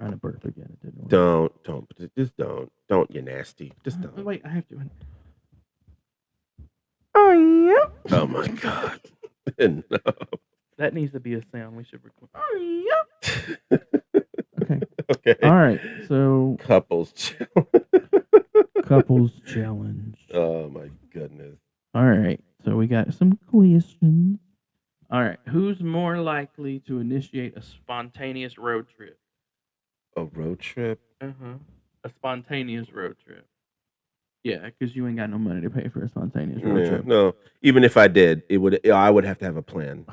trying to burp again. It didn't work. Just don't. You're nasty. Just don't. Wait, I have to. Oh my god. No. That needs to be a sound we should record. Okay. Okay. All right. So Couples challenge. Oh my goodness. All right. So we got some questions. All right. Who's more likely to initiate a spontaneous road trip? A road trip? A spontaneous road trip. Yeah, because you ain't got no money to pay for a spontaneous road trip. No. Even if I did, I would have to have a plan.